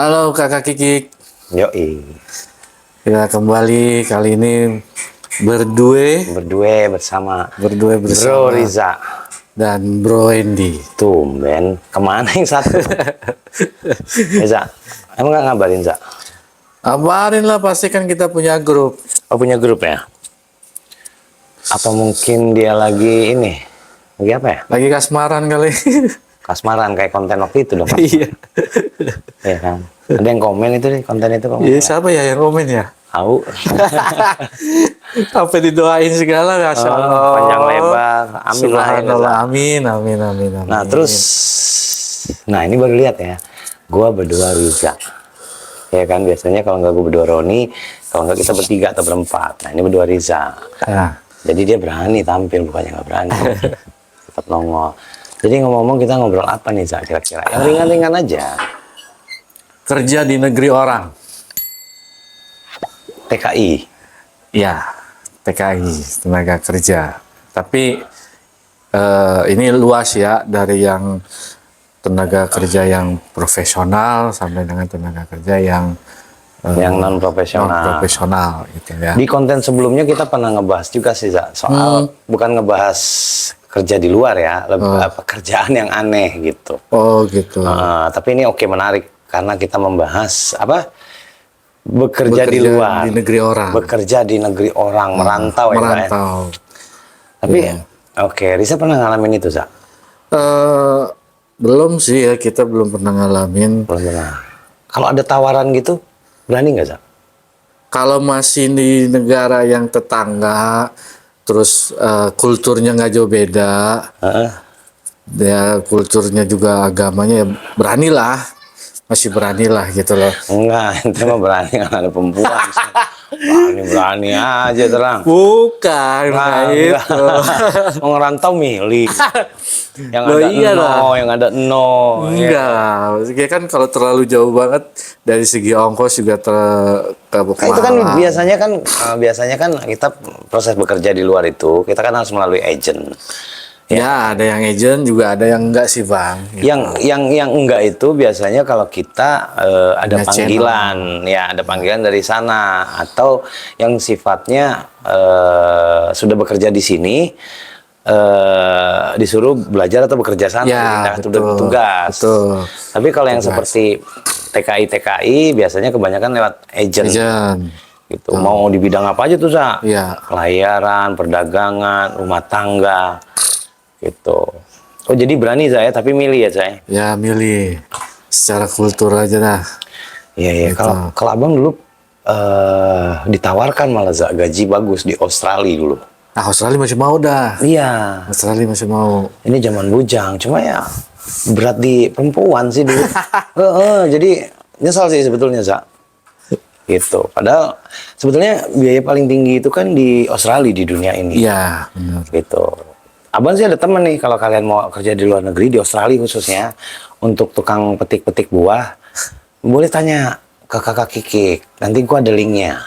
Halo Kakak Kiki, Yoi, kita kembali kali ini berdua bersama berdua Bro bersama Riza. dan Bro Andy. Tumben, kemana yang satu? Riza, emang nggak ngabarin, Za? Kabarin lah, pasti kan kita punya grup. Oh, punya grup ya? Apa mungkin dia lagi ini? Lagi apa ya? Lagi kasmaran kali. Kasmaran, kayak konten waktu itu dong. Iya. Iya kan? Ada yang komen itu nih, konten itu kalau Iya, nggak salah. siapa ya yang komen ya? Tahu. Sampai didoain segala, Masya Allah. Panjang lebar. Amin lah ya, Subhanallah, Riza. amin, amin, amin, amin. Nah, terus, nah ini baru lihat ya. Gua berdua Riza. Ya kan, biasanya kalau nggak gue berdua Roni, kalau nggak kita bertiga atau berempat. Nah, ini berdua Riza. Nah, Jadi dia berani tampil, bukannya nggak berani. Tetap nongol. Jadi ngomong-ngomong, kita ngobrol apa nih, Za, kira-kira? Yang ringan-ringan aja. kerja di negeri orang. TKI. Ya, TKI, tenaga kerja. Tapi ini luas ya, dari yang tenaga kerja yang profesional sampai dengan tenaga kerja yang Yang non-profesional. non-profesional gitu ya. Di konten sebelumnya kita pernah ngebahas juga sih, Za, soal bukan ngebahas kerja di luar ya, lebih pekerjaan yang aneh gitu. Oh gitu. Tapi ini oke, menarik karena kita membahas apa? Bekerja di luar. di negeri orang. Bekerja di negeri orang, merantau ya, Pak, ya. Merantau. Tapi oke, Risa pernah ngalamin itu, Za? Belum sih ya, kita belum pernah ngalamin. Belum pernah. Kalau ada tawaran gitu, berani nggak, Za? Kalau masih di negara yang tetangga, terus kulturnya nggak jauh beda, Heeh. ya kulturnya juga agamanya, ya beranilah, masih beranilah gitu loh. Enggak, ente mah berani kan ada perempuan. Berani aja terang. Bukan, Nah, itu. Mau ngerantau milih. Yang Loh, ada iya lah. yang ada no. Enggak, maksudnya kan kalau terlalu jauh banget dari segi ongkos juga Nah, itu kan biasanya kan kita proses bekerja di luar itu kita kan harus melalui agent. Ya, ada yang agent juga ada yang enggak sih, Bang. Gitu. Yang enggak itu biasanya kalau kita ada Punya panggilan, ya ada panggilan dari sana, atau yang sifatnya sudah bekerja di sini, disuruh belajar atau bekerja sana, Ya, pindah betul, tugas. betul. Tapi kalau yang seperti TKI biasanya kebanyakan lewat agent. Agent. Gitu. Mau di bidang apa aja tuh, Za? Iya. Pelayaran, perdagangan, rumah tangga, gitu. Oh, jadi berani saya, tapi milih ya, saya. Ya, milih secara kultur aja dah. Iya, iya. Gitu. Kalau abang dulu ditawarkan malah, Za, gaji bagus di Australia dulu. Nah, Australia masih mau dah. Iya. Australia masih mau. Ini zaman bujang, cuma ya berat di perempuan sih dulu. Jadi nyesal sih sebetulnya, Za. Gitu. Padahal sebetulnya biaya paling tinggi itu kan di Australia di dunia ini. Iya, benar. Gitu. Abang sih ada temen nih, kalau kalian mau kerja di luar negeri, di Australia khususnya, untuk tukang petik-petik buah, boleh tanya ke kakak Kiki, nanti gua ada linknya.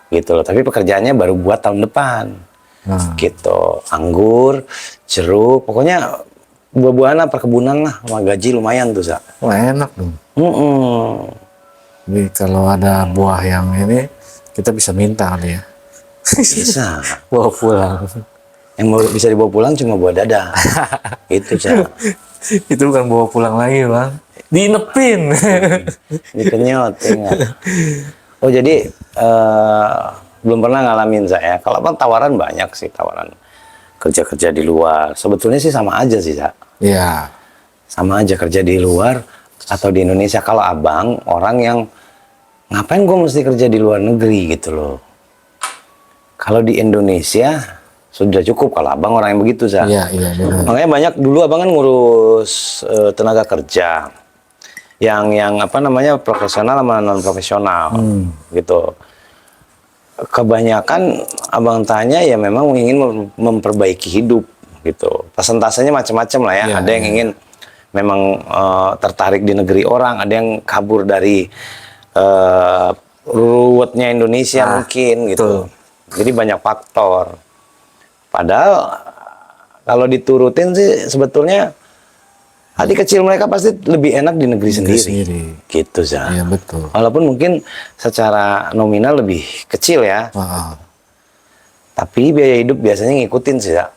Gitu loh. Tapi pekerjaannya baru buat tahun depan. Gitu. Anggur, jeruk, pokoknya buah-buahan, perkebunan lah, sama gaji lumayan tuh, Za. Wah, enak dong. Jadi kalau ada buah yang ini, kita bisa minta kali ya. Bisa. Bawa pulang. Yang bisa dibawa pulang cuma buah dada. Itu, Za. Itu bukan bawa pulang lagi, Bang. Diinepin. Dikenyot, ingat. Oh, jadi belum pernah ngalamin, saya. Kalau abang tawaran banyak sih, tawaran kerja-kerja di luar. Sebetulnya sih sama aja sih, Za. Iya. Sama aja kerja di luar atau di Indonesia. Kalau abang orang yang ngapain gue mesti kerja di luar negeri gitu loh. Kalau di Indonesia sudah cukup, kalau abang orang yang begitu, Za. Iya, iya, benar. Makanya banyak dulu abang kan ngurus tenaga kerja yang apa namanya, profesional sama non profesional gitu. Kebanyakan abang tanya ya memang ingin memperbaiki hidup gitu. Persentasenya macam-macam lah ya. Ya, ada yang ingin memang tertarik di negeri orang, ada yang kabur dari ruwetnya Indonesia mungkin gitu. Jadi banyak faktor. Padahal kalau diturutin sih sebetulnya Hati kecil mereka pasti lebih enak di negeri sendiri. Gitu, Za. Iya, betul. Walaupun mungkin secara nominal lebih kecil ya. Tapi biaya hidup biasanya ngikutin sih, Za.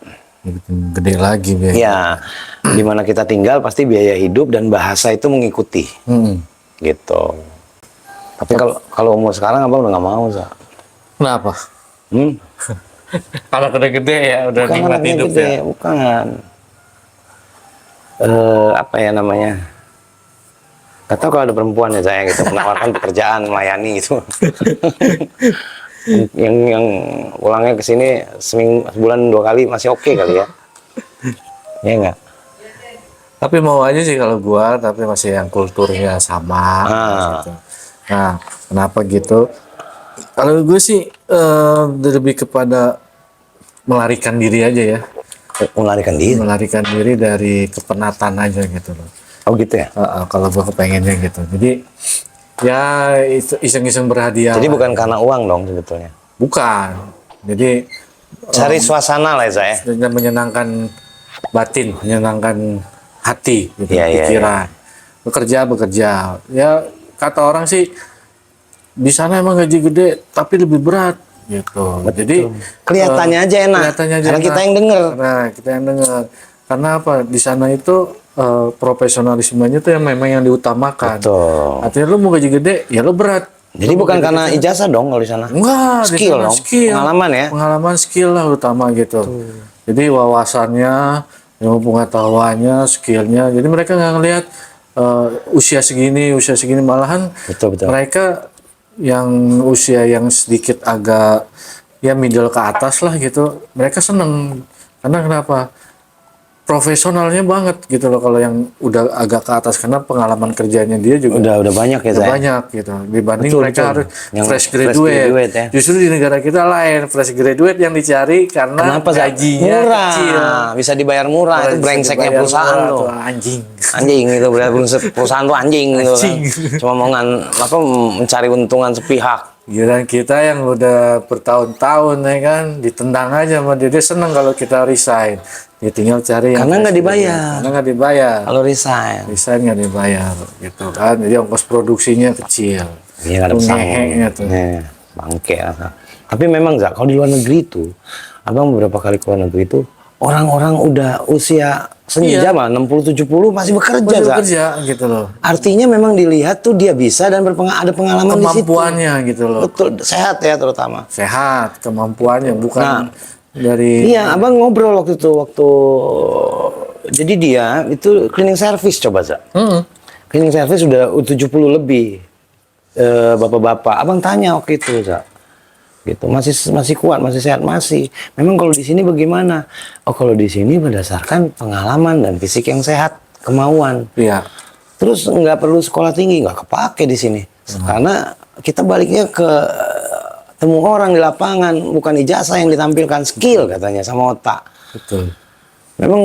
Gede lagi biaya. Iya. Di mana kita tinggal pasti biaya hidup dan bahasa itu mengikuti. Gitu. Tapi kalau umur sekarang Abang udah nggak mau, Za. Kenapa? Kalau udah gede ya, udah Bukan nikmat anaknya hidup gede, ya. bukan. Apa ya namanya? Gak tahu kalau ada perempuan ya saya gitu menawarkan pekerjaan melayani gitu. yang pulangnya ke sini sebulan 2 kali masih oke kali ya. Ya enggak? Tapi mau aja sih kalau gua, tapi masih yang kulturnya sama. Gitu. Nah, kenapa gitu? Kalau gue sih lebih kepada melarikan diri aja ya. Melarikan diri dari kepenatan aja gitu loh. Oh gitu ya? Kalau gua kepengennya gitu. Jadi ya iseng-iseng berhadiah. Jadi bukan karena uang dong sebetulnya? Bukan. Jadi cari suasana lah ya saya. Menyenangkan batin, menyenangkan hati, gitu, pikiran. Bekerja. Ya kata orang sih di sana emang gaji gede, tapi lebih berat gitu. Betul. Jadi kelihatannya aja enak. Karena kita yang dengar. Nah, kita yang dengar. Karena apa? Di sana itu profesionalismenya tuh yang memang yang diutamakan. Betul. Artinya lu mau gaji gede, ya lu berat. Jadi lu bukan karena ijazah dong kalau di sana. Enggak, skill dong. Skill. Pengalaman ya. Pengalaman skill lah utama gitu. Jadi wawasannya, ilmu pengetahuannya, skillnya. Jadi mereka nggak ngelihat usia segini malahan. Betul. Mereka yang usia yang sedikit agak ya middle ke atas lah gitu, mereka seneng karena kenapa? Profesionalnya banget gitu loh kalau yang udah agak ke atas, karena pengalaman kerjanya dia juga udah banyak ya, udah banyak gitu dibanding mereka harus yang fresh graduate ya. Justru di negara kita lain, fresh graduate yang dicari karena gajinya murah, kecil, bisa dibayar murah. Itu brengseknya perusahaan tuh. Anjing itu perusahaan tuh anjing gitu kan. Cuma mau mencari untungan sepihak. Giliran kita yang udah bertahun-tahun ya kan ditendang aja sama dia seneng kalau kita resign. Dia tinggal cari yang karena nggak dibayar. Kalau resign nggak dibayar gitu kan. Jadi ongkos produksinya kecil. Iya, nggak ada ngeheknya tuh. Bangke. Tapi memang Zak, kalau di luar negeri itu, Abang beberapa kali ke luar negeri itu, orang-orang udah usia senja mah 60-70 masih bekerja gitu loh. Artinya memang dilihat tuh dia bisa dan ada pengalaman di situ. Kemampuannya gitu loh. Betul, sehat ya terutama. Sehat, kemampuannya bukan dari. Iya, Abang ngobrol waktu itu jadi dia itu cleaning service coba Zak. Cleaning service udah 70 lebih. Bapak-bapak, Abang tanya waktu itu Zak. Gitu masih kuat, masih sehat, masih. Memang kalau di sini bagaimana? Oh, kalau di sini berdasarkan pengalaman dan fisik yang sehat, kemauan. Iya. Terus nggak perlu sekolah tinggi, nggak kepake di sini. Karena kita baliknya ke temu orang di lapangan, bukan ijazah yang ditampilkan, skill katanya sama otak. Betul. Memang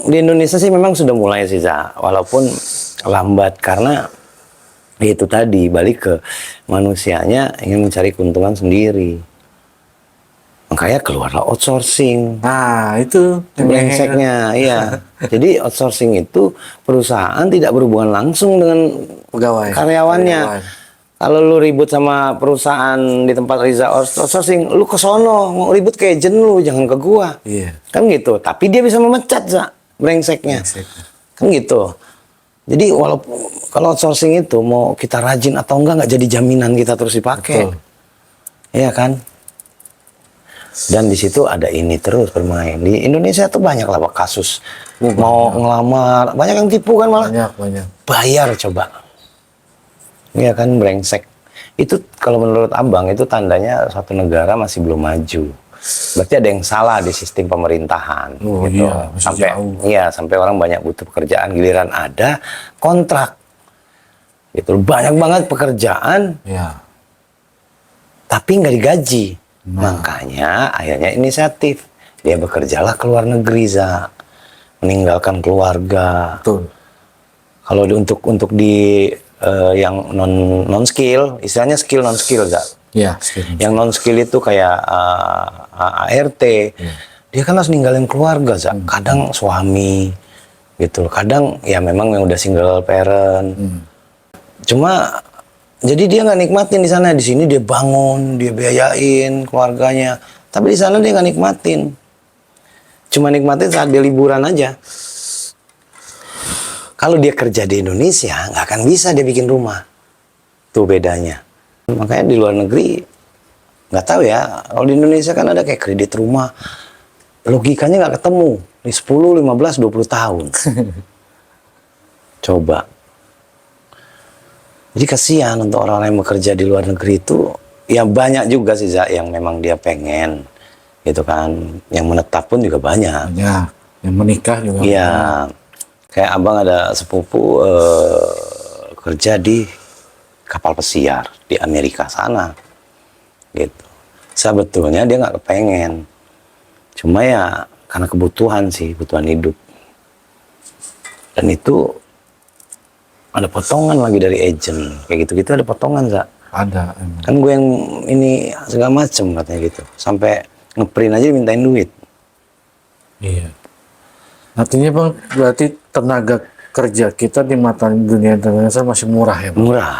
di Indonesia sih memang sudah mulai sih, walaupun lambat karena itu tadi balik ke manusianya ingin mencari keuntungan sendiri. Makanya keluarlah outsourcing. Nah, itu brengseknya, iya. Jadi outsourcing itu perusahaan tidak berhubungan langsung dengan karyawannya. Kalau lu ribut sama perusahaan di tempat Riza outsourcing, lu ke sono, mau ribut ke agent lu, jangan ke gua. Iya. Kan gitu. Tapi dia bisa memecat, brengseknya. Kan gitu. Jadi walaupun kalau outsourcing itu mau kita rajin atau enggak jadi jaminan kita terus dipakai. Iya kan? Dan di situ ada ini terus bermain. Di Indonesia tuh banyak lah kasus mau ngelamar, banyak yang tipu kan malah. Banyak. Bayar coba. Iya kan, brengsek. Itu kalau menurut Abang itu tandanya suatu negara masih belum maju. Berarti ada yang salah di sistem pemerintahan. Gitu. Sampai orang banyak butuh pekerjaan, giliran ada kontrak. Gitu. Banyak banget pekerjaan. Iya. Tapi nggak digaji. Makanya akhirnya inisiatif. Dia bekerjalah ke luar negeri, meninggalkan keluarga. Betul. Kalau untuk di yang non skill, istilahnya skill non skill, Iya. Yang non skill itu kayak ART. Dia kan harus ninggalin keluarga, Kadang suami, gitu. Kadang ya memang yang udah single parent. Cuma jadi dia nggak nikmatin di sana. Di sini dia bangun, dia biayain keluarganya. Tapi di sana dia nggak nikmatin. Cuma nikmatin saat dia liburan aja. Kalau dia kerja di Indonesia, nggak akan bisa dia bikin rumah. Tuh bedanya. Makanya di luar negeri, nggak tahu ya. Kalau di Indonesia kan ada kayak kredit rumah. Logikanya nggak ketemu. Di 10, 15, 20 tahun. Coba. Jadi kasihan untuk orang-orang yang bekerja di luar negeri itu. Ya banyak juga sih, Zak, yang memang dia pengen. Gitu kan. Yang menetap pun juga banyak. Banyak. Yang menikah juga. Iya. Kayak abang ada sepupu kerja di kapal pesiar di Amerika sana. Gitu. Sebetulnya dia nggak kepengen. Cuma ya karena kebutuhan sih, kebutuhan hidup. Dan itu ada potongan lagi dari agent. Kayak gitu-gitu ada potongan, Zak. Ada. Emang. Kan gue yang ini segala macem katanya gitu. Sampai ngeprint aja dimintain duit. Iya. Artinya Bang, berarti tenaga kerja kita di mata dunia internasional masih murah ya Bang? Murah.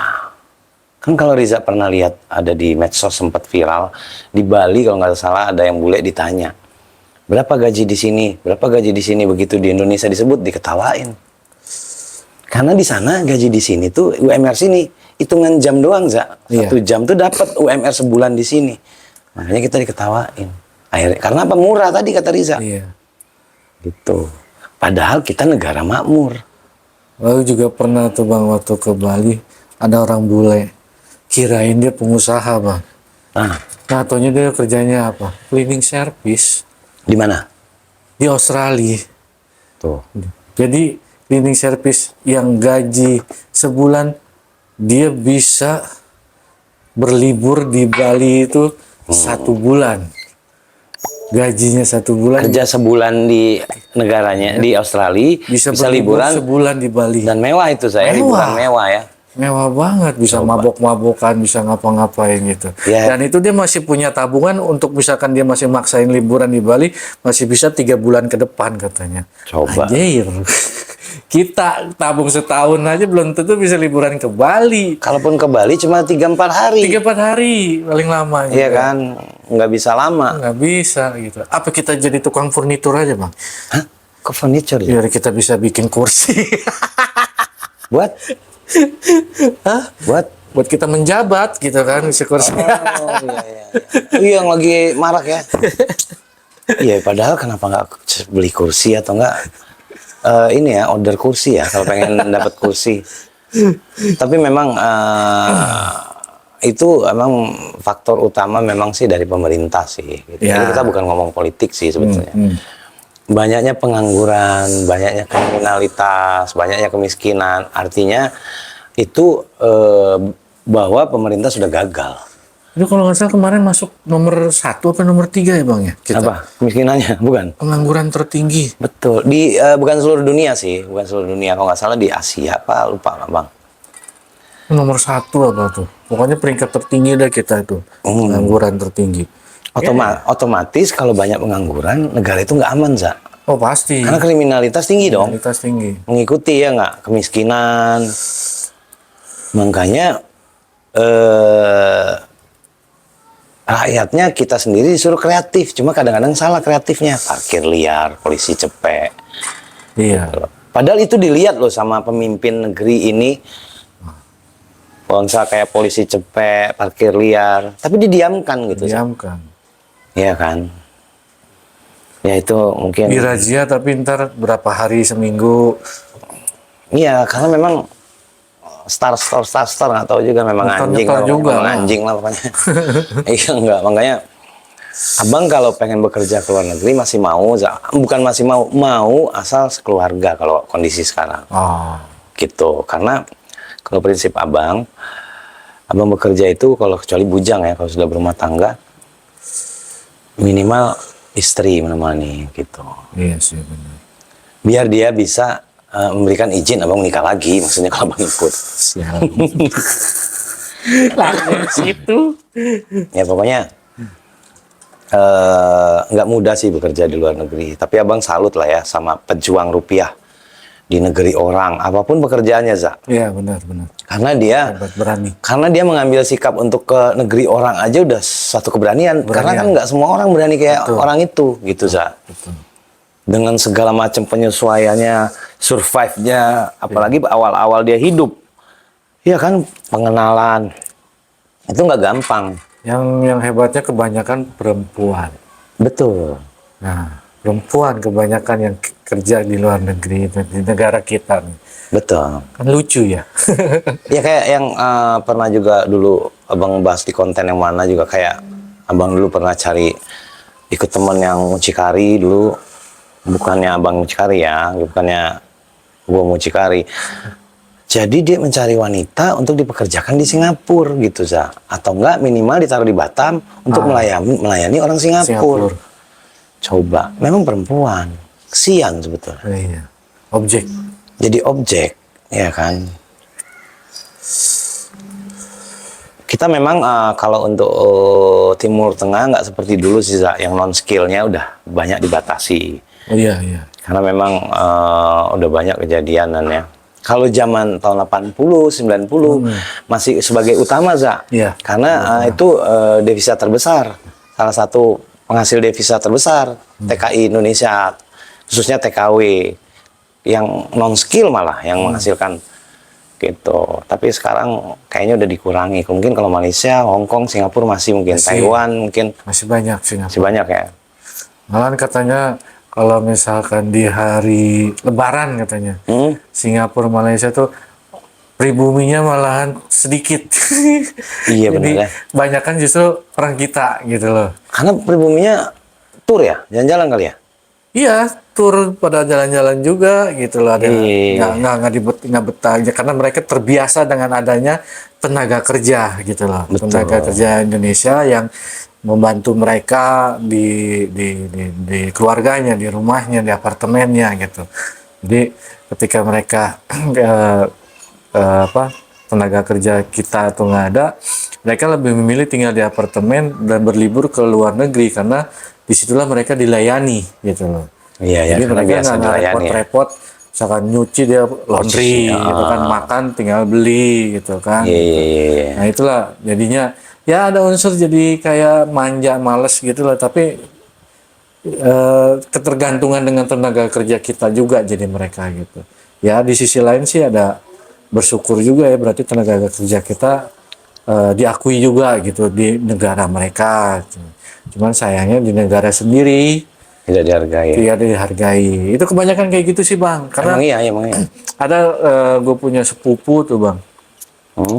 Kan kalau Riza pernah lihat ada di medsos sempat viral. Di Bali kalau nggak salah ada yang bule ditanya. Berapa gaji di sini? Berapa gaji di sini? Begitu di Indonesia disebut diketawain. Karena di sana gaji di sini tuh UMR sini hitungan jam doang, Zak. Iya. 1 jam tuh dapat UMR sebulan di sini. Makanya kita diketawain. Akhirnya karena apa? Murah tadi kata Riza. Iya. Gitu. Padahal kita negara makmur. Lalu juga pernah tuh Bang waktu ke Bali ada orang bule kirain dia pengusaha Bang. Nah, Taunya dia kerjanya apa? Cleaning service di mana? di Australia. Tuh. Jadi cleaning service yang gaji sebulan dia bisa berlibur di Bali itu 1 bulan. Gajinya 1 bulan Kerja sebulan di negaranya, di Australia, bisa liburan, berlibur sebulan di Bali. dan mewah itu saya, Mewah. liburan mewah ya. Mewah banget, bisa mabok-mabokan, bisa ngapa-ngapain gitu. Ya. Dan itu dia masih punya tabungan untuk misalkan dia masih maksain liburan di Bali, masih bisa 3 bulan ke depan katanya. Coba. Anjir. Kita tabung setahun aja belum tentu bisa liburan ke Bali. Kalaupun ke Bali cuma 3-4 hari. 3-4 hari paling lama gitu. Iya kan, nggak bisa lama. Nggak bisa gitu. Apa kita jadi tukang furnitur aja Bang? Hah? Ke furniture ya? Biar kita bisa bikin kursi. Buat? Hah? Buat? Kita menjabat gitu kan, bisa kursi. Oh, iya. Iya, yang lagi marak ya. Iya, padahal kenapa nggak beli kursi atau nggak ini ya, order kursi ya kalau pengen dapat kursi. Tapi memang itu emang faktor utama memang sih dari pemerintah sih. Gitu. Ya. Jadi kita bukan ngomong politik sih sebetulnya. Banyaknya pengangguran, banyaknya kriminalitas, banyaknya kemiskinan. Artinya itu bahwa pemerintah sudah gagal. Itu kalau nggak salah kemarin masuk nomor 1 apa nomor 3 ya Bang ya? Kita. Apa? Kemiskinannya? Bukan? Pengangguran tertinggi. Betul. Di bukan seluruh dunia sih, bukan seluruh dunia. Kalau nggak salah di Asia, apa lupa Bang. Nomor 1 apa tuh? Pokoknya peringkat tertinggi dah kita itu. Pengangguran tertinggi. Otomatis kalau banyak pengangguran, negara itu nggak aman, Za. Oh pasti. Karena kriminalitas tinggi dong. Kriminalitas tinggi. Mengikuti ya nggak? Kemiskinan. Makanya rakyatnya kita sendiri disuruh kreatif. Cuma kadang-kadang salah kreatifnya. Parkir liar, polisi cepek. Iya. Padahal itu dilihat loh sama pemimpin negeri ini. Bangsa kayak polisi cepek, parkir liar. Tapi didiamkan gitu. Diamkan. Iya kan. Ya itu mungkin. Dirazia tapi ntar berapa hari seminggu. Iya, karena memang star nggak tahu juga memang anjing lah, juga memang anjing lah pokoknya. Iya enggak, makanya abang kalau pengen bekerja ke luar negeri masih mau, bukan masih mau asal sekeluarga kalau kondisi sekarang. Oh. Gitu, karena kalau prinsip abang bekerja itu kalau kecuali bujang ya, kalau sudah berumah tangga minimal istri menemani gitu. Iya sih benar. Biar dia bisa memberikan izin abang nikah lagi, maksudnya kalau abang ikut. Siap. Langsung situ. Ya pokoknya nggak mudah sih bekerja di luar negeri. Tapi abang salut lah ya sama pejuang rupiah di negeri orang, apapun pekerjaannya, Za. Iya, benar. Karena dia Hebat, berani. karena dia mengambil sikap untuk ke negeri orang aja udah satu keberanian. Karena kan nggak semua orang berani kayak Betul. orang itu, gitu, Za. Betul. Dengan segala macam penyesuaiannya, survive-nya, apalagi awal-awal dia hidup. Iya kan, pengenalan. Itu nggak gampang. Yang hebatnya kebanyakan perempuan. Betul. Nah, perempuan kebanyakan yang kerja di luar negeri, di negara kita nih. Betul. Kan lucu ya. Ya kayak yang pernah juga dulu abang bahas di konten yang mana juga kayak abang dulu pernah cari ikut teman yang mucikari dulu, bukannya abang mucikari ya, bukannya gua mucikari. Jadi dia mencari wanita untuk dipekerjakan di Singapura gitu, Za. Atau enggak minimal ditaruh di Batam untuk melayani orang Singapura. Coba, memang perempuan, kesian sebetulnya. Iya. Objek. Jadi objek, ya kan. Kita memang kalau untuk Timur Tengah nggak seperti dulu sih, Za, yang non skillnya udah banyak dibatasi. Iya. Karena memang udah banyak kejadian ya. Kalau zaman tahun 80, 90 masih sebagai utama, Za. Iya. Karena itu devisa terbesar. Salah satu penghasil devisa terbesar TKI Indonesia, khususnya TKW yang non skill malah yang menghasilkan gitu. Tapi sekarang kayaknya udah dikurangi. Mungkin kalau Malaysia, Hong Kong, Singapura masih mungkin, Taiwan mungkin Masih banyak sih. masih banyak ya. Malahan katanya kalau misalkan di hari Lebaran katanya, Singapura, Malaysia tuh pribuminya malahan sedikit. Iya, Jadi benar ya. banyakan justru orang kita gitu loh. Karena pribuminya tur ya, jalan-jalan kali ya. Iya, tur pada jalan-jalan juga gitu loh. Ada Iya. nggak betah aja karena mereka terbiasa dengan adanya tenaga kerja gitu loh. Betul. Tenaga kerja Indonesia yang membantu mereka di keluarganya, di rumahnya, di apartemennya gitu. Jadi ketika mereka tenaga kerja kita tuh nggak ada, mereka lebih memilih tinggal di apartemen dan berlibur ke luar negeri karena disitulah mereka dilayani gitu loh. Iya, ya, Jadi karena mereka biasa nggak dilayani ya. repot-repot, misalkan nyuci dia laundry gitu kan, makan tinggal beli gitu kan. Iya. Nah itulah jadinya ya ada unsur jadi kayak manja, males gitu lah. Tapi ketergantungan dengan tenaga kerja kita juga jadi mereka gitu. Ya di sisi lain sih ada bersyukur juga ya, berarti tenaga kerja kita diakui juga gitu di negara mereka. Cuman sayangnya di negara sendiri Tidak dihargai. tidak dihargai. Itu kebanyakan kayak gitu sih, Bang. Karena Emang iya. ada gue punya sepupu tuh, Bang.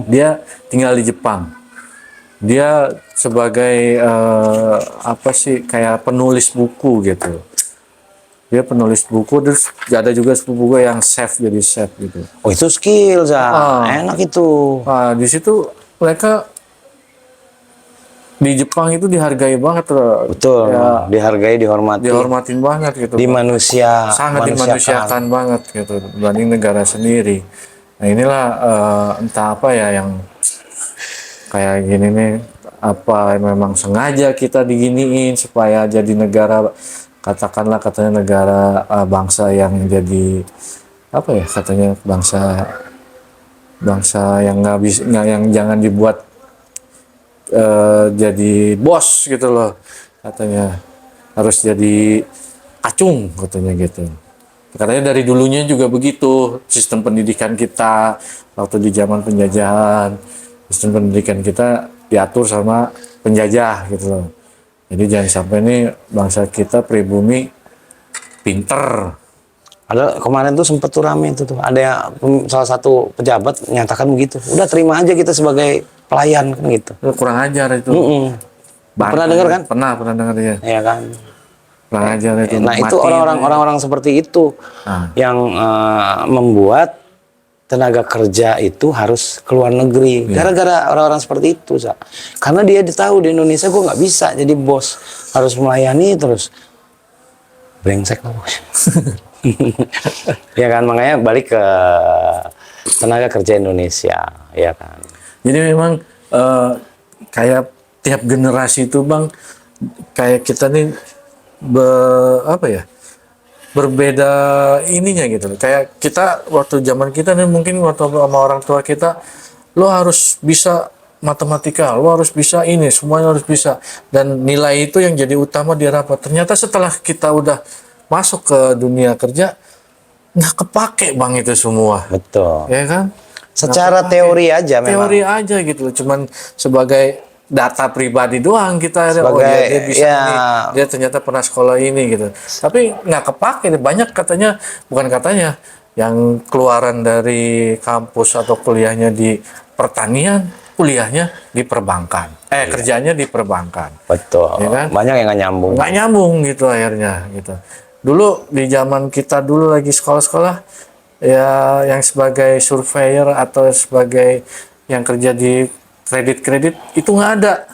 Dia tinggal di Jepang. Dia sebagai kayak penulis buku gitu. Dia penulis buku, terus ada juga sepupu gue yang chef, jadi chef gitu. Oh, itu skill, Za. Enak itu. Nah, di situ mereka di Jepang itu dihargai banget loh. Betul. Ya, Dihargai, dihormati. dihormatin banget gitu. Di manusia. Sangat dimanusiakan banget gitu dibanding negara sendiri. Nah inilah entah apa ya yang kayak gini nih, apa memang sengaja kita diginiin supaya jadi negara, katakanlah katanya negara bangsa yang jadi apa ya, katanya bangsa yang nggak bisa, yang jangan dibuat jadi bos gitu loh, katanya harus jadi acung katanya gitu. Katanya dari dulunya juga begitu sistem pendidikan kita waktu di zaman penjajahan, sistem pendidikan kita diatur sama penjajah gitu loh. Jadi jangan sampai nih bangsa kita pribumi pinter. Ada kemarin tuh sempet tuh rame itu tuh. Ada yang, salah satu pejabat menyatakan begitu. Udah terima aja kita sebagai pelayan kan gitu. Kurang ajar itu. Pernah dengar kan? Pernah dengar ya. Iya kan. Kurang ajar itu. Nah itu orang-orang seperti itu yang membuat tenaga kerja itu harus keluar negeri. Gara-gara orang-orang seperti itu, Sa. Karena dia tahu di Indonesia gue nggak bisa jadi bos, harus melayani terus. Brengsek loh. Ya kan, makanya balik ke tenaga kerja Indonesia, ya kan. Jadi memang kayak tiap generasi itu, Bang, kayak kita nih berbeda ininya gitu loh. Kayak kita waktu zaman kita nih, mungkin waktu sama orang tua kita, lo harus bisa matematika, lo harus bisa ini, semuanya harus bisa, dan nilai itu yang jadi utama di rapat. Ternyata setelah kita udah masuk ke dunia kerja, nggak kepake bang itu semua, Betul. ya kan? Secara teori aja memang. Teori aja gitu loh, cuman sebagai data pribadi doang kita ada, oh Sebagai, dia bisa ya. ini, dia ternyata pernah sekolah ini gitu. Tapi nggak kepake, banyak katanya, bukan katanya, yang keluaran dari kampus atau kuliahnya di pertanian, kuliahnya di perbankan, kerjanya di perbankan. Betul. Ya kan? Banyak yang nggak nyambung. Nggak nyambung gitu akhirnya gitu. Dulu di zaman kita dulu lagi sekolah-sekolah, ya yang sebagai surveyor atau sebagai yang kerja di kredit itu nggak ada.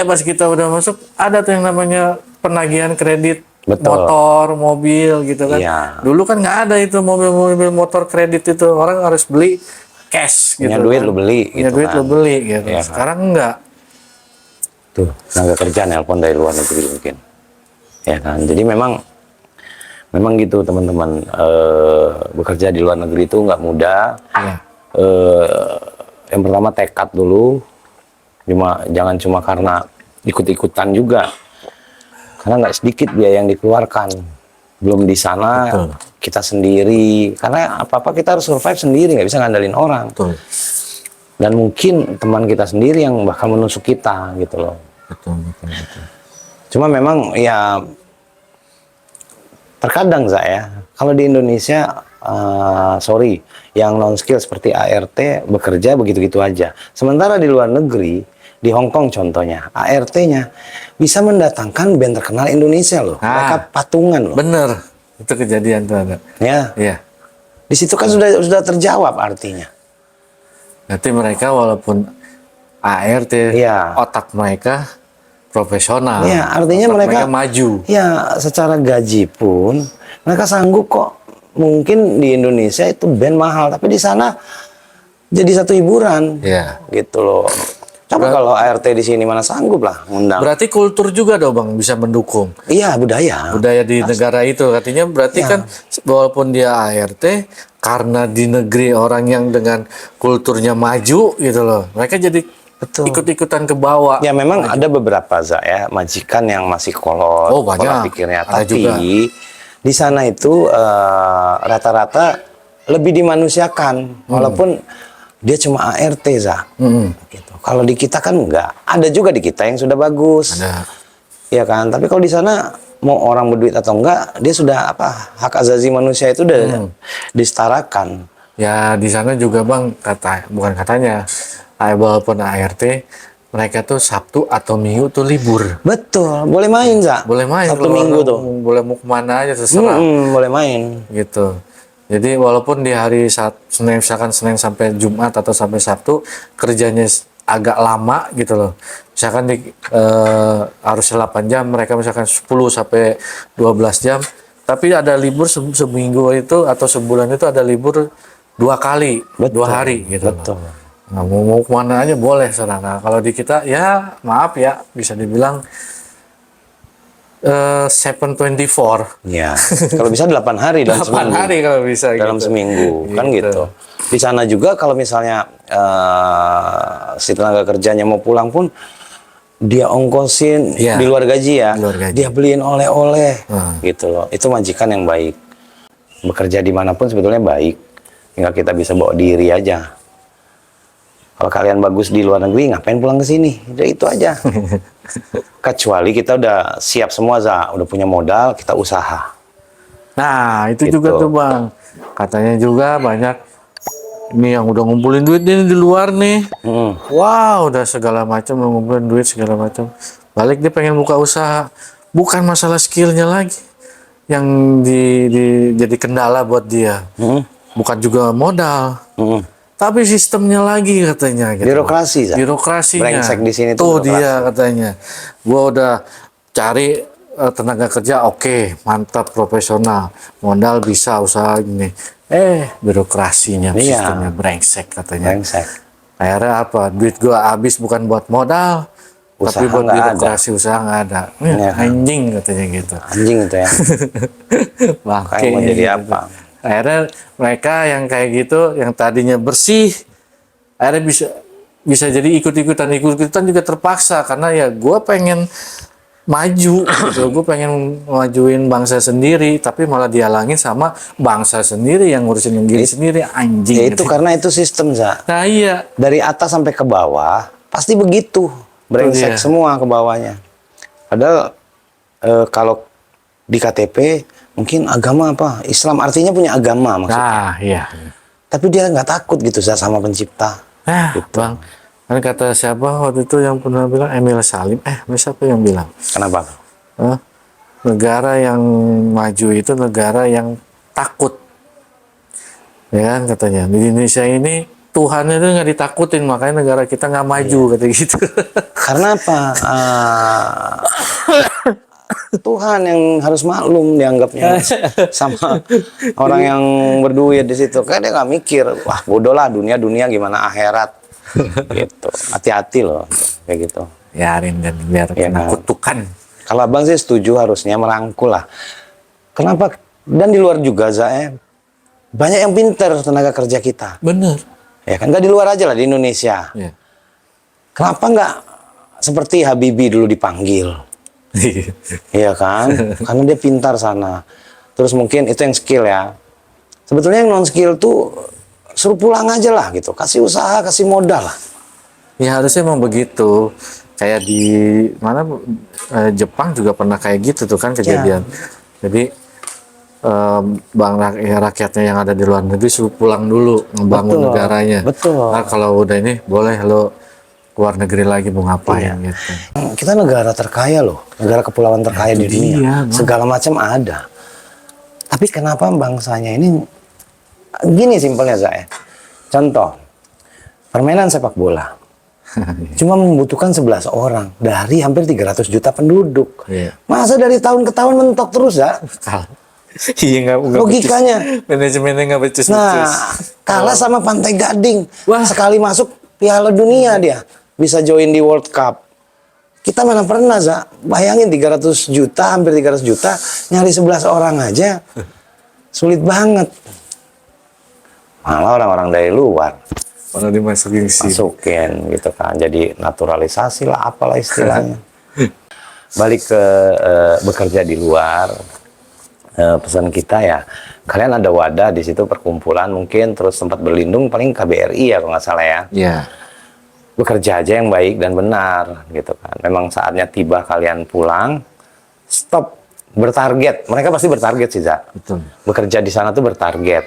Pas kita udah masuk, ada tuh yang namanya penagihan kredit. Betul. Motor, mobil gitu kan. Iya. Dulu kan nggak ada itu mobil-mobil motor kredit itu, orang harus beli cash gitu. Punya duit kan. lu beli Punya gitu duit kan. lu beli gitu. Iya kan. Sekarang enggak. Tuh, tenaga kerja nelpon dari luar negeri mungkin. Ya kan. Jadi memang gitu teman-teman, bekerja di luar negeri itu nggak mudah. Iya. Yang pertama tekad dulu, jangan cuma karena ikut-ikutan juga, karena nggak sedikit biaya yang dikeluarkan. Belum di sana. Betul. Kita sendiri, karena apa-apa kita harus survive sendiri, nggak bisa ngandalin orang. Betul. Dan mungkin teman kita sendiri yang bakal menusuk kita gitu loh. Betul. Cuma memang ya terkadang saya kalau di Indonesia, yang non skill seperti ART bekerja begitu-gitu aja. Sementara di luar negeri, di Hong Kong contohnya, ART-nya bisa mendatangkan band terkenal Indonesia loh. Mereka patungan loh. Bener, itu kejadian tuh ada. Ya, Iya. di situ kan sudah terjawab artinya. Berarti mereka walaupun ART, Iya. otak mereka profesional. Iya, artinya Otak mereka maju. Ya, secara gaji pun mereka sanggup kok. Mungkin di Indonesia itu band mahal, tapi di sana jadi satu hiburan. Iya. Gitu loh. Coba kalau ART di sini mana sanggup lah ngundang. Berarti kultur juga dong bang bisa mendukung Iya, budaya. budaya di negara itu. Artinya berarti Iya. kan walaupun dia ART, karena di negeri orang yang dengan kulturnya maju gitu loh, mereka jadi Betul. ikut-ikutan ke bawah. Ya memang ada beberapa majikan yang masih kolot, Oh, banyak. pola pikirnya. Ada Tapi juga. di sana itu rata-rata lebih dimanusiakan, walaupun dia cuma ART, Gitu. Kalau di kita kan enggak. Ada juga di kita yang sudah bagus. Ada. Ya kan, tapi kalau di sana mau orang berduit atau enggak, dia sudah hak asasi manusia itu udah disetarakan. Ya di sana juga bang, bukan katanya, walaupun ART, mereka tuh Sabtu atau Minggu tuh libur. Betul, boleh main, Boleh main. Sabtu keluar, Minggu tuh. Boleh mau kemana aja terserah. Boleh main. Gitu. Jadi walaupun di hari Senin, misalkan Senin sampai Jumat atau sampai Sabtu kerjanya agak lama gitu loh. Misalkan harusnya 8 jam, mereka misalkan 10 sampai 12 jam. Tapi ada libur seminggu itu atau sebulan itu ada libur 2 kali, 2 hari gitu loh. Betul. Nah, mau kemana aja boleh sana. Nah, kalau di kita ya maaf ya bisa dibilang 7/24. Ya, kalau bisa 8 hari dalam 8 seminggu. hari kalau bisa Dalam gitu. seminggu, kan gitu. Di sana juga kalau misalnya si tenaga kerjanya mau pulang pun dia ongkosin Iya. di luar gaji ya. Di luar gaji. Dia beliin oleh-oleh Hmm. gitu loh. Itu majikan yang baik. Bekerja dimanapun sebetulnya baik. Tinggal kita bisa bawa diri aja. Kalau kalian bagus di luar negeri, ngapain pulang ke sini? Udah itu aja. Kecuali kita udah siap semua, udah punya modal, kita usaha. Nah, itu Gitu. juga tuh Bang. Katanya juga banyak ini yang udah ngumpulin duit ini di luar nih. Wow, udah segala macam ngumpulin duit segala macam. Balik dia pengen buka usaha. Bukan masalah skillnya lagi yang jadi kendala buat dia. Bukan juga modal. Tapi sistemnya lagi katanya gitu. Birokrasi, Zak. Birokrasinya. Brengsek di sini tuh tuh dia katanya. Gua udah cari tenaga kerja oke, mantap profesional. Modal bisa usaha ini. Birokrasinya, Iya. sistemnya brengsek katanya. Brengsek. Akhirnya apa? Duit gua habis bukan buat modal, tapi buat birokrasi usaha nggak ada. Iya. Anjing katanya gitu. Anjing itu ya. Kayak mau jadi apa? Akhirnya mereka yang kayak gitu, yang tadinya bersih, akhirnya bisa jadi ikut-ikutan juga terpaksa karena ya gue pengen maju gitu, gue pengen majuin bangsa sendiri, tapi malah dihalangin sama bangsa sendiri yang ngurusin diri sendiri, anjing. Ya itu karena itu sistem, Za. Nah iya. Dari atas sampai ke bawah pasti begitu, brengsek semua ke bawahnya. Padahal kalau di KTP mungkin agama apa Islam artinya punya agama maksudnya. Nah iya. Tapi dia nggak takut gitu Za, sama pencipta. Gitu. Bang, kan kata siapa waktu itu yang pernah bilang, Emil Salim, siapa yang bilang? Kenapa? Negara yang maju itu negara yang takut. Ya kan katanya, di Indonesia ini Tuhan itu nggak ditakutin, makanya negara kita nggak maju, kata gitu. Karena apa? Tuhan yang harus maklum dianggapnya sama orang yang berduit di situ. Kan dia nggak mikir, wah bodoh lah dunia gimana akhirat. Gitu. Hati-hati loh kayak gitu. Biarin dan biar kena kutukan. Kalau abang sih setuju harusnya merangkul lah. Kenapa? Dan di luar juga Zae, banyak yang pinter tenaga kerja kita. Bener. Ya kan nggak di luar aja lah di Indonesia. Ya. Kenapa nggak seperti Habibie dulu dipanggil? Iya kan? Karena dia pintar sana. Terus mungkin itu yang skill ya. Sebetulnya yang non skill tuh suruh pulang aja lah gitu. Kasih usaha, kasih modal lah. Ya harusnya emang begitu. Kayak di mana Jepang juga pernah kayak gitu tuh kan kejadian. Jadi rakyatnya yang ada di luar negeri suruh pulang dulu ngebangun negaranya. Betul. Nah, kalau udah ini boleh lo keluar negeri lagi mau ngapain gitu. Kita negara terkaya loh, negara kepulauan terkaya di dunia. Segala macam ada. Tapi kenapa bangsanya ini gini simpelnya Zae. Contoh, permainan sepak bola. Cuma membutuhkan 11 orang dari hampir 300 juta penduduk. Masa dari tahun ke tahun mentok terus ya? Iya, nggak logikanya. Manajemennya nggak becus. Nah, kalah sama Pantai Gading. Wah. Sekali masuk Piala Dunia dia bisa join di World Cup. Kita mana pernah, Za? Bayangin 300 juta, hampir 300 juta, nyari 11 orang aja. Sulit banget. Malah orang-orang dari luar. Malah dimasukin sih. Masukin gitu kan. Jadi naturalisasi lah, apalah istilahnya. Balik ke bekerja di luar. Pesan kita ya, kalian ada wadah di situ perkumpulan mungkin, terus tempat berlindung paling KBRI ya kalau nggak salah ya. Iya. Bekerja aja yang baik dan benar gitu kan. Memang saatnya tiba kalian pulang, stop bertarget. Mereka pasti bertarget sih, Za. Betul. Bekerja di sana tuh bertarget.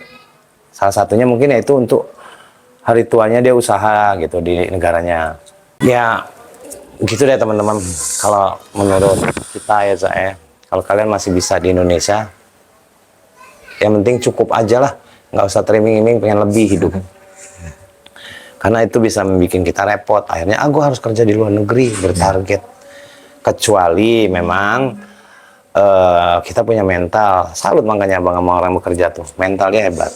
Salah satunya mungkin yaitu untuk hari tuanya dia usaha gitu di negaranya. Ya gitu deh teman-teman. Kalau menurut kita ya, Za, kalau kalian masih bisa di Indonesia, yang penting cukup aja lah. Nggak usah teriming-iming pengen lebih hidup. Karena itu bisa membuat kita repot. Akhirnya, gue harus kerja di luar negeri, bertarget. Kecuali memang kita punya mental. Salut makanya abang sama orang bekerja tuh. Mentalnya hebat.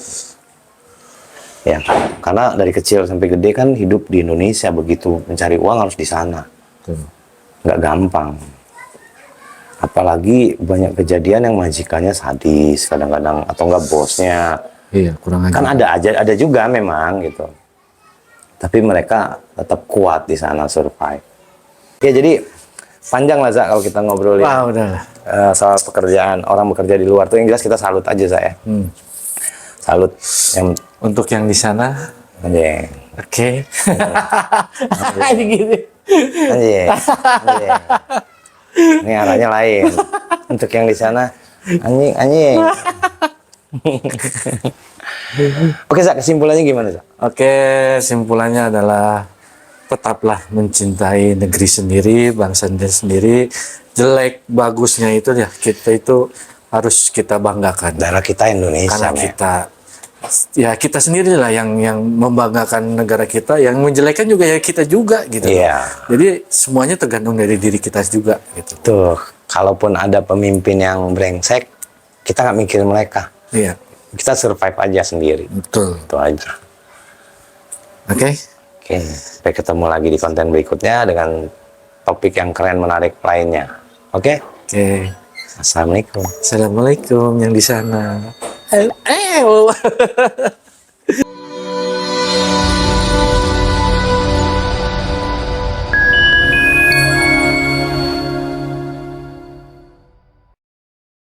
Ya, karena dari kecil sampai gede kan hidup di Indonesia. Begitu mencari uang harus di sana. Nggak gampang. Apalagi banyak kejadian yang majikannya sadis kadang-kadang. Atau enggak bosnya. Iya, kurang aja. Kan ada juga memang gitu. Tapi mereka tetap kuat di sana, survive. Ya jadi panjang lah Za kalau kita ngobrolin. Wah, udah. Soal pekerjaan orang bekerja di luar tuh yang jelas kita salut aja saya. Salut yang Untuk yang di sana, anjing. oke. Anjing. Ini arahnya lain. Untuk yang di sana anjing. Oke, Za, kesimpulannya gimana, Za? Oke, simpulannya adalah tetaplah mencintai negeri sendiri, bangsa sendiri. Jelek bagusnya itu ya kita itu harus kita banggakan. Darah kita Indonesia. Karena kita sendirilah yang membanggakan negara kita, yang menjelekan juga ya kita juga gitu. Iya. Jadi semuanya tergantung dari diri kita juga gitu. Tuh, kalaupun ada pemimpin yang brengsek, kita nggak mikirin mereka. Iya. Kita survive aja sendiri. Betul. Itu aja. Oke. Oke, sampai ketemu lagi di konten berikutnya dengan topik yang keren menarik lainnya. Oke? Oke. Assalamualaikum. Assalamualaikum yang di sana.